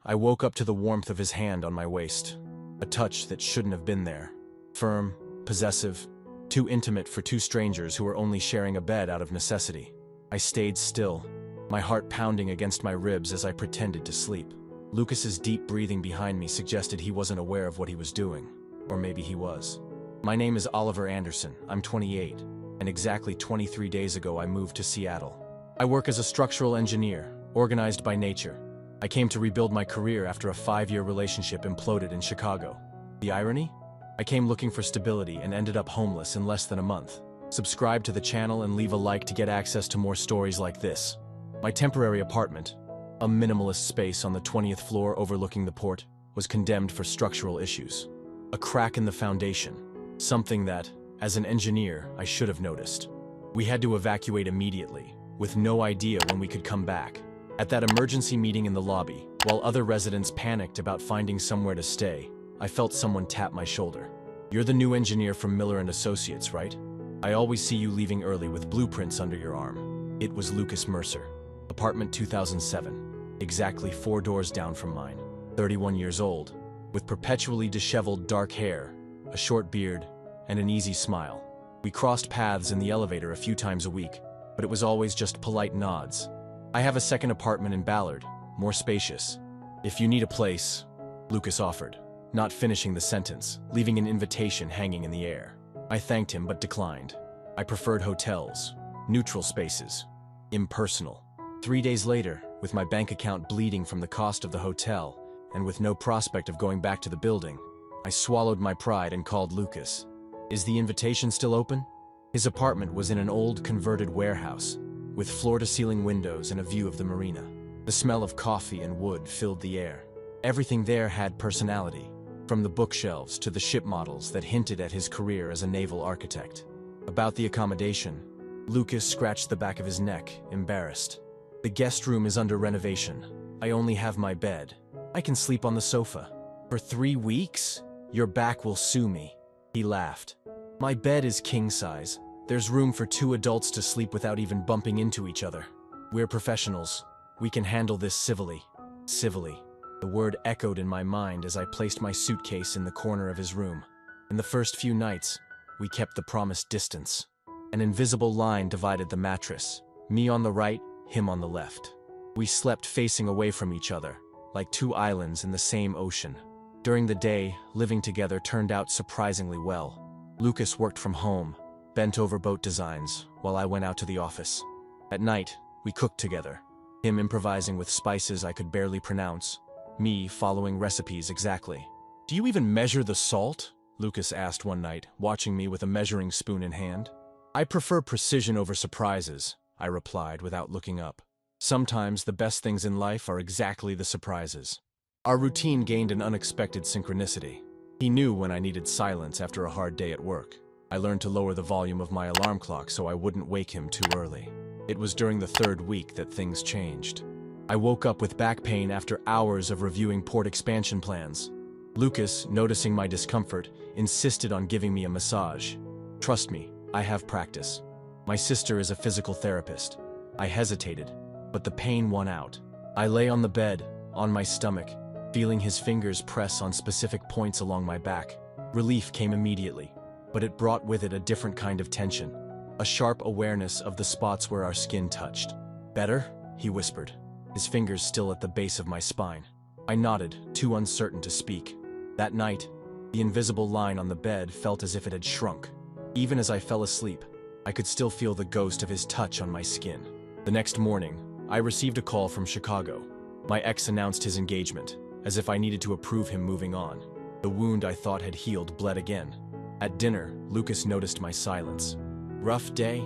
I woke up to the warmth of his hand on my waist, a touch that shouldn't have been there. Firm, possessive, too intimate for two strangers who were only sharing a bed out of necessity. I stayed still, my heart pounding against my ribs as I pretended to sleep. Lucas's deep breathing behind me suggested he wasn't aware of what he was doing, or maybe he was. My name is Oliver Anderson, I'm 28, and exactly 23 days ago I moved to Seattle. I work as a structural engineer, organized by nature. I came to rebuild my career after a 5-year relationship imploded in Chicago. The irony? I came looking for stability and ended up homeless in less than a month. Subscribe to the channel and leave a like to get access to more stories like this. My temporary apartment, a minimalist space on the 20th floor overlooking the port, was condemned for structural issues. A crack in the foundation, something that, as an engineer, I should have noticed. We had to evacuate immediately, with no idea when we could come back. At that emergency meeting in the lobby, while other residents panicked about finding somewhere to stay, I felt someone tap my shoulder. "You're the new engineer from Miller & Associates, right? I always see you leaving early with blueprints under your arm." It was Lucas Mercer. Apartment 2007, exactly 4 doors down from mine. 31 years old, with perpetually disheveled dark hair, a short beard, and an easy smile. We crossed paths in the elevator a few times a week, but it was always just polite nods. "I have a second apartment in Ballard, more spacious. If you need a place," Lucas offered, not finishing the sentence, leaving an invitation hanging in the air. I thanked him but declined. I preferred hotels, neutral spaces, impersonal. 3 days later, with my bank account bleeding from the cost of the hotel, and with no prospect of going back to the building, I swallowed my pride and called Lucas. "Is the invitation still open?" His apartment was in an old converted warehouse, with floor-to-ceiling windows and a view of the marina. The smell of coffee and wood filled the air. Everything there had personality, from the bookshelves to the ship models that hinted at his career as a naval architect. About the accommodation, Lucas scratched the back of his neck, embarrassed. "The guest room is under renovation. I only have my bed. I can sleep on the sofa." "For 3 weeks? Your back will sue me." He laughed. "My bed is king size. There's room for 2 adults to sleep without even bumping into each other. We're professionals. We can handle this civilly." Civilly. The word echoed in my mind as I placed my suitcase in the corner of his room. In the first few nights, we kept the promised distance. An invisible line divided the mattress, me on the right, him on the left. We slept facing away from each other, like 2 islands in the same ocean. During the day, living together turned out surprisingly well. Lucas worked from home, bent over boat designs, while I went out to the office. At night, we cooked together, him improvising with spices I could barely pronounce, me following recipes exactly. "Do you even measure the salt?" Lucas asked one night, watching me with a measuring spoon in hand. "I prefer precision over surprises," I replied without looking up. Sometimes the best things in life are exactly the surprises. Our routine gained an unexpected synchronicity. He knew when I needed silence after a hard day at work. I learned to lower the volume of my alarm clock so I wouldn't wake him too early. It was during the 3rd week that things changed. I woke up with back pain after hours of reviewing port expansion plans. Lucas, noticing my discomfort, insisted on giving me a massage. "Trust me, I have practice. My sister is a physical therapist." I hesitated, but the pain won out. I lay on the bed, on my stomach, feeling his fingers press on specific points along my back. Relief came immediately, but it brought with it a different kind of tension, a sharp awareness of the spots where our skin touched. "Better?" he whispered, his fingers still at the base of my spine. I nodded, too uncertain to speak. That night, the invisible line on the bed felt as if it had shrunk. Even as I fell asleep, I could still feel the ghost of his touch on my skin. The next morning, I received a call from Chicago. My ex announced his engagement, as if I needed to approve him moving on. The wound I thought had healed bled again. At dinner, Lucas noticed my silence. "Rough day?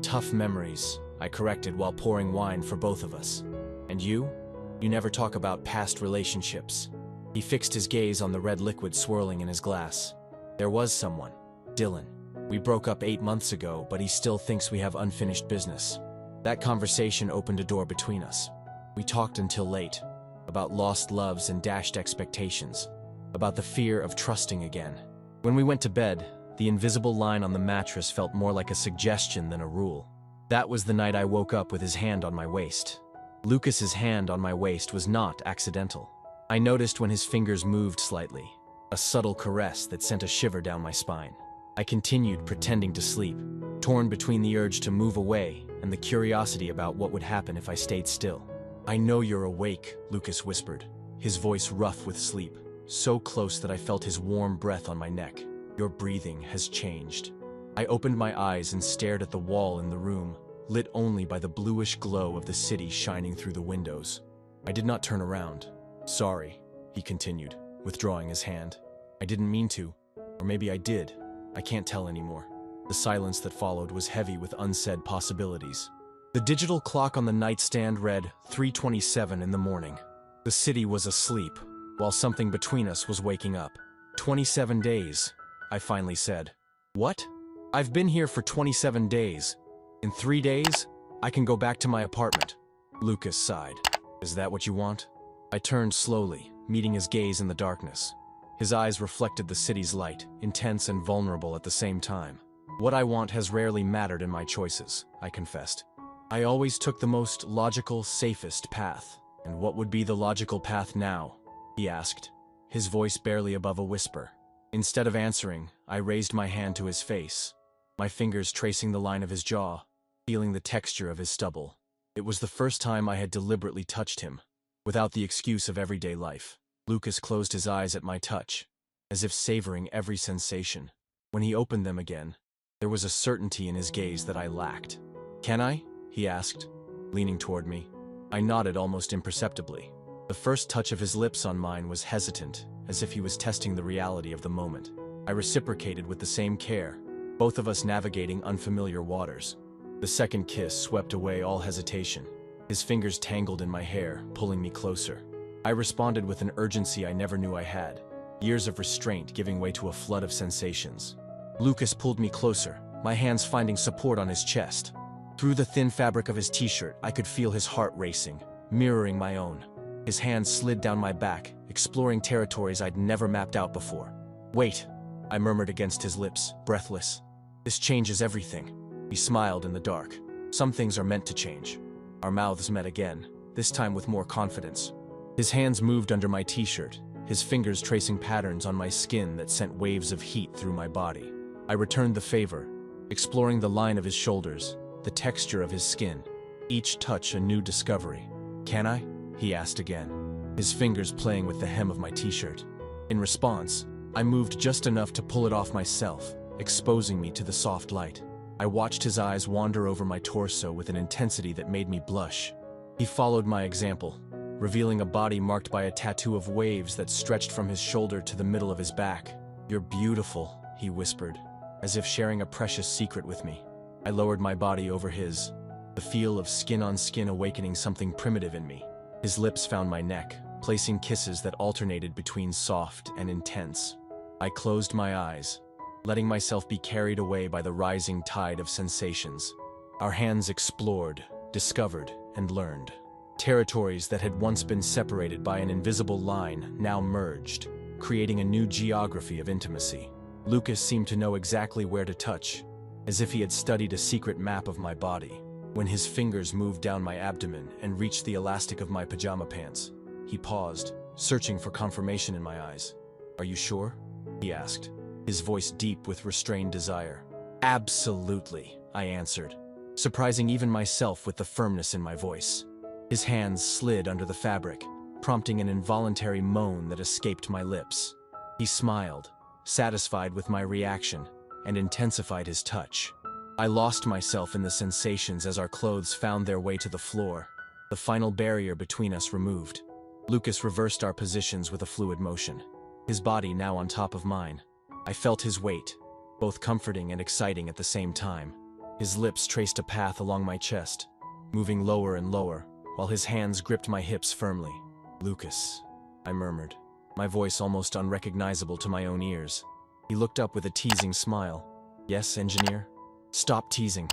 Tough memories," I corrected while pouring wine for both of us. "And you? You never talk about past relationships." He fixed his gaze on the red liquid swirling in his glass. "There was someone, Dylan. We broke up 8 months ago, but he still thinks we have unfinished business." That conversation opened a door between us. We talked until late, about lost loves and dashed expectations, about the fear of trusting again. When we went to bed, the invisible line on the mattress felt more like a suggestion than a rule. That was the night I woke up with his hand on my waist. Lucas's hand on my waist was not accidental. I noticed when his fingers moved slightly, a subtle caress that sent a shiver down my spine. I continued pretending to sleep, torn between the urge to move away and the curiosity about what would happen if I stayed still. "I know you're awake," Lucas whispered, his voice rough with sleep, so close that I felt his warm breath on my neck. "Your breathing has changed." I opened my eyes and stared at the wall in the room, lit only by the bluish glow of the city shining through the windows. I did not turn around. "Sorry," he continued, withdrawing his hand. "I didn't mean to. Or maybe I did. I can't tell anymore." The silence that followed was heavy with unsaid possibilities. The digital clock on the nightstand read 3:27 in the morning. The city was asleep, while something between us was waking up. 27 days, I finally said. "What? I've been here for 27 days. In 3 days, I can go back to my apartment." Lucas sighed. "Is that what you want?" I turned slowly, meeting his gaze in the darkness. His eyes reflected the city's light, intense and vulnerable at the same time. "What I want has rarely mattered in my choices," I confessed. "I always took the most logical, safest path." "And what would be the logical path now?" he asked, his voice barely above a whisper. Instead of answering, I raised my hand to his face, my fingers tracing the line of his jaw, feeling the texture of his stubble. It was the first time I had deliberately touched him, without the excuse of everyday life. Lucas closed his eyes at my touch, as if savoring every sensation. When he opened them again, there was a certainty in his gaze that I lacked. "Can I?" he asked, leaning toward me. I nodded almost imperceptibly. The first touch of his lips on mine was hesitant, as if he was testing the reality of the moment. I reciprocated with the same care, both of us navigating unfamiliar waters. The second kiss swept away all hesitation. His fingers tangled in my hair, pulling me closer. I responded with an urgency I never knew I had, years of restraint giving way to a flood of sensations. Lucas pulled me closer, my hands finding support on his chest. Through the thin fabric of his t-shirt, I could feel his heart racing, mirroring my own. His hands slid down my back, exploring territories I'd never mapped out before. "Wait," I murmured against his lips, breathless. "This changes everything." He smiled in the dark. "Some things are meant to change." Our mouths met again, this time with more confidence. His hands moved under my t-shirt, his fingers tracing patterns on my skin that sent waves of heat through my body. I returned the favor, exploring the line of his shoulders, the texture of his skin, each touch a new discovery. "Can I?" he asked again, his fingers playing with the hem of my t-shirt. In response, I moved just enough to pull it off myself, exposing me to the soft light. I watched his eyes wander over my torso with an intensity that made me blush. He followed my example, revealing a body marked by a tattoo of waves that stretched from his shoulder to the middle of his back. "You're beautiful," he whispered, as if sharing a precious secret with me. I lowered my body over his, the feel of skin on skin awakening something primitive in me. His lips found my neck, placing kisses that alternated between soft and intense. I closed my eyes, letting myself be carried away by the rising tide of sensations. Our hands explored, discovered, and learned. Territories that had once been separated by an invisible line now merged, creating a new geography of intimacy. Lucas seemed to know exactly where to touch, as if he had studied a secret map of my body. When his fingers moved down my abdomen and reached the elastic of my pajama pants, he paused, searching for confirmation in my eyes. "Are you sure?" he asked, his voice deep with restrained desire. "Absolutely," I answered, surprising even myself with the firmness in my voice. His hands slid under the fabric, prompting an involuntary moan that escaped my lips. He smiled, satisfied with my reaction, and intensified his touch. I lost myself in the sensations as our clothes found their way to the floor, the final barrier between us removed. Lucas reversed our positions with a fluid motion, his body now on top of mine. I felt his weight, both comforting and exciting at the same time. His lips traced a path along my chest, moving lower and lower, while his hands gripped my hips firmly. "Lucas," I murmured, my voice almost unrecognizable to my own ears. He looked up with a teasing smile. "Yes, engineer?" "Stop teasing,"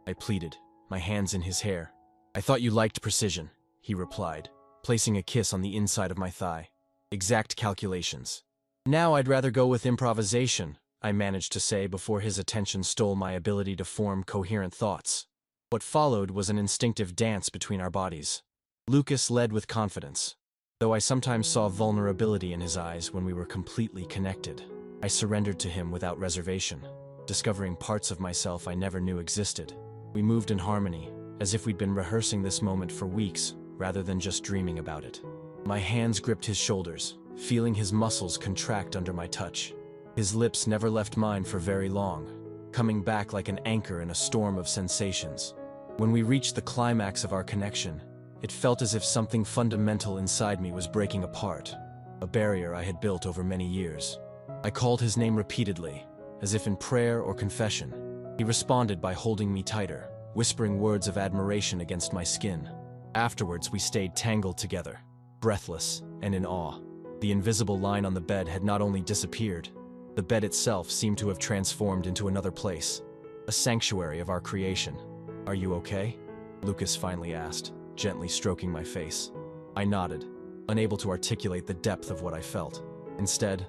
I pleaded, my hands in his hair. "I thought you liked precision," he replied, placing a kiss on the inside of my thigh. "Exact calculations." "Now I'd rather go with improvisation," I managed to say before his attention stole my ability to form coherent thoughts. What followed was an instinctive dance between our bodies. Lucas led with confidence, Though I sometimes saw vulnerability in his eyes when we were completely connected, I surrendered to him without reservation, discovering parts of myself I never knew existed. We moved in harmony, as if we'd been rehearsing this moment for weeks, rather than just dreaming about it. My hands gripped his shoulders, feeling his muscles contract under my touch. His lips never left mine for very long, coming back like an anchor in a storm of sensations. When we reached the climax of our connection, it felt as if something fundamental inside me was breaking apart, a barrier I had built over many years. I called his name repeatedly, as if in prayer or confession. He responded by holding me tighter, whispering words of admiration against my skin. Afterwards, we stayed tangled together, breathless and in awe. The invisible line on the bed had not only disappeared, the bed itself seemed to have transformed into another place, a sanctuary of our creation. "Are you okay?" Lucas finally asked, gently stroking my face. I nodded, unable to articulate the depth of what I felt. Instead,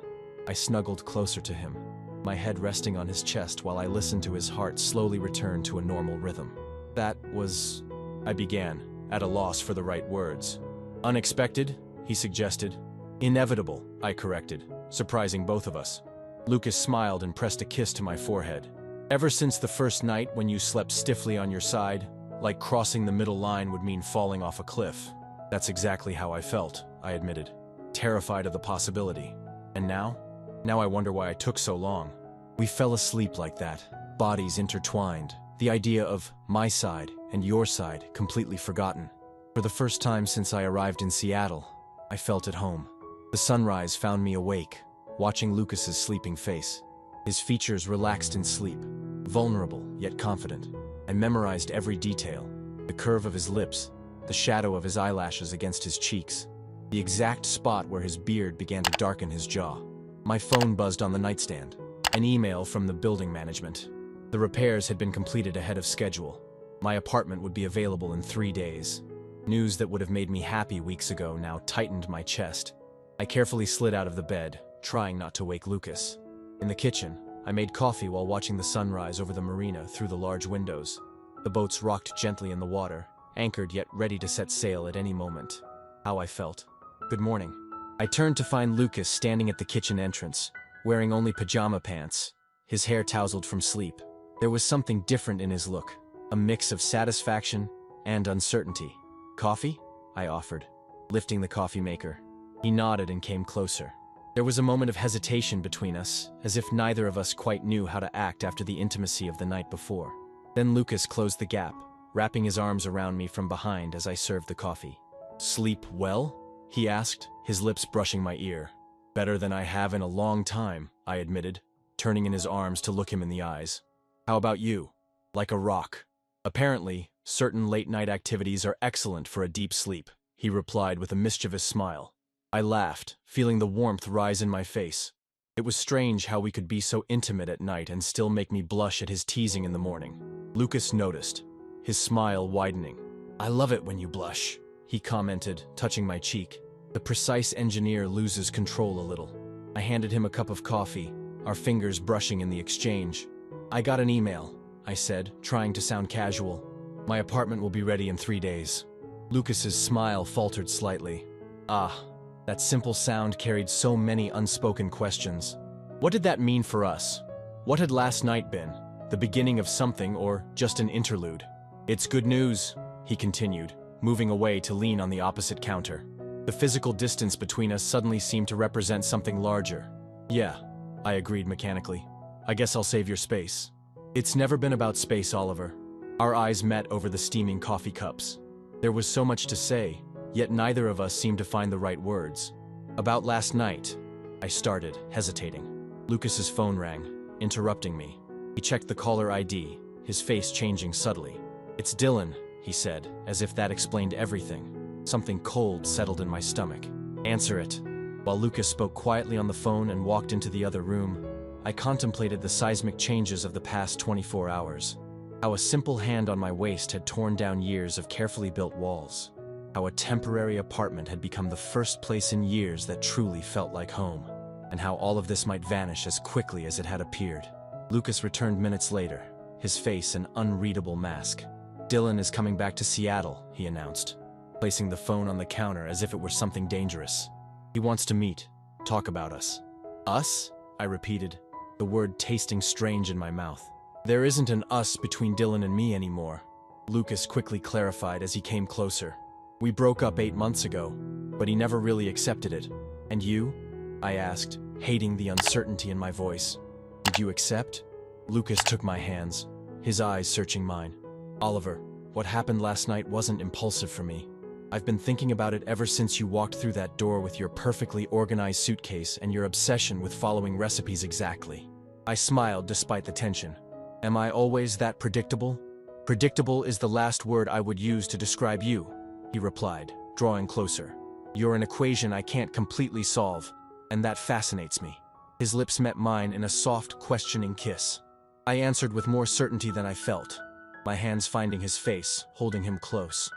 I snuggled closer to him, my head resting on his chest while I listened to his heart slowly return to a normal rhythm. "That was..." I began, at a loss for the right words. "Unexpected," he suggested. "Inevitable," I corrected, surprising both of us. Lucas smiled and pressed a kiss to my forehead. "Ever since the first night when you slept stiffly on your side, like crossing the middle line would mean falling off a cliff. That's exactly how I felt," I admitted, terrified of the possibility. "And now? Now I wonder why it took so long." We fell asleep like that, bodies intertwined, the idea of my side and your side completely forgotten. For the first time since I arrived in Seattle, I felt at home. The sunrise found me awake, watching Lucas's sleeping face. His features relaxed in sleep, vulnerable yet confident. I memorized every detail, the curve of his lips, the shadow of his eyelashes against his cheeks, the exact spot where his beard began to darken his jaw. My phone buzzed on the nightstand, an email from the building management. The repairs had been completed ahead of schedule. My apartment would be available in 3 days. News that would have made me happy weeks ago now tightened my chest. I carefully slid out of the bed, trying not to wake Lucas. In the kitchen, I made coffee while watching the sunrise over the marina through the large windows. The boats rocked gently in the water, anchored yet ready to set sail at any moment. How I felt. "Good morning." I turned to find Lucas standing at the kitchen entrance, wearing only pajama pants, his hair tousled from sleep. There was something different in his look, a mix of satisfaction and uncertainty. "Coffee?" I offered, lifting the coffee maker. He nodded and came closer. There was a moment of hesitation between us, as if neither of us quite knew how to act after the intimacy of the night before. Then Lucas closed the gap, wrapping his arms around me from behind as I served the coffee. "Sleep well?" he asked, his lips brushing my ear. "Better than I have in a long time," I admitted, turning in his arms to look him in the eyes. "How about you?" "Like a rock. Apparently, certain late-night activities are excellent for a deep sleep," he replied with a mischievous smile. I laughed, feeling the warmth rise in my face. It was strange how we could be so intimate at night and still make me blush at his teasing in the morning. Lucas noticed, his smile widening. "I love it when you blush," he commented, touching my cheek. The precise engineer loses control a little. I handed him a cup of coffee, our fingers brushing in the exchange. "I got an email," I said, trying to sound casual. "My apartment will be ready in 3 days." Lucas's smile faltered slightly. Ah, that simple sound carried so many unspoken questions. What did that mean for us? What had last night been? The beginning of something or just an interlude? "It's good news," he continued, moving away to lean on the opposite counter. The physical distance between us suddenly seemed to represent something larger. "Yeah," I agreed mechanically. "I guess I'll save your space." It's never been about space, Oliver. Our eyes met over the steaming coffee cups. There was so much to say, yet neither of us seemed to find the right words. "About last night," I started, hesitating. Lucas's phone rang, interrupting me. He checked the caller ID, his face changing subtly. "It's Dylan," he said, as if that explained everything. Something cold settled in my stomach. "Answer it." While Lucas spoke quietly on the phone and walked into the other room, I contemplated the seismic changes of the past 24 hours. How a simple hand on my waist had torn down years of carefully built walls. How a temporary apartment had become the first place in years that truly felt like home. And how all of this might vanish as quickly as it had appeared. Lucas returned minutes later, his face an unreadable mask. "Dylan is coming back to Seattle," he announced. placing the phone on the counter as if it were something dangerous. He wants to meet, talk about us. Us? I repeated, the word tasting strange in my mouth. There isn't an us between Dylan and me anymore, Lucas quickly clarified as he came closer. We broke up 8 months ago, but he never really accepted it. And you? I asked, hating the uncertainty in my voice. Did you accept? Lucas took my hands, his eyes searching mine. Oliver, what happened last night wasn't impulsive for me. I've been thinking about it ever since you walked through that door with your perfectly organized suitcase and your obsession with following recipes exactly. I smiled despite the tension. Am I always that predictable? Predictable is the last word I would use to describe you, he replied, drawing closer. You're an equation I can't completely solve, and that fascinates me. His lips met mine in a soft, questioning kiss. I answered with more certainty than I felt, my hands finding his face, holding him close.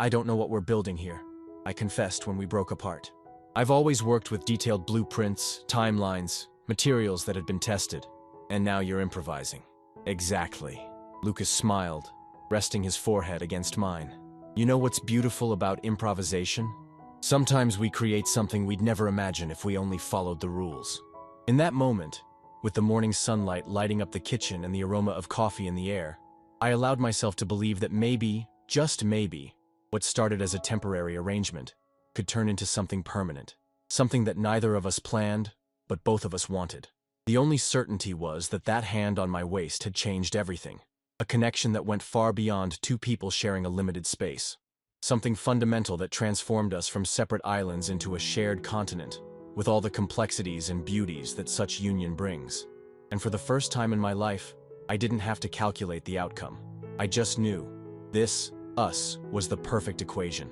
I don't know what we're building here, I confessed when we broke apart. I've always worked with detailed blueprints, timelines, materials that had been tested, and now you're improvising. Exactly. Lucas smiled, resting his forehead against mine. You know what's beautiful about improvisation? Sometimes we create something we'd never imagine if we only followed the rules. In that moment, with the morning sunlight lighting up the kitchen and the aroma of coffee in the air, I allowed myself to believe that maybe, just maybe, what started as a temporary arrangement could turn into something permanent, something that neither of us planned, but both of us wanted. The only certainty was that that hand on my waist had changed everything, a connection that went far beyond two people sharing a limited space, something fundamental that transformed us from separate islands into a shared continent, with all the complexities and beauties that such union brings. And for the first time in my life, I didn't have to calculate the outcome. I just knew this, us, was the perfect equation.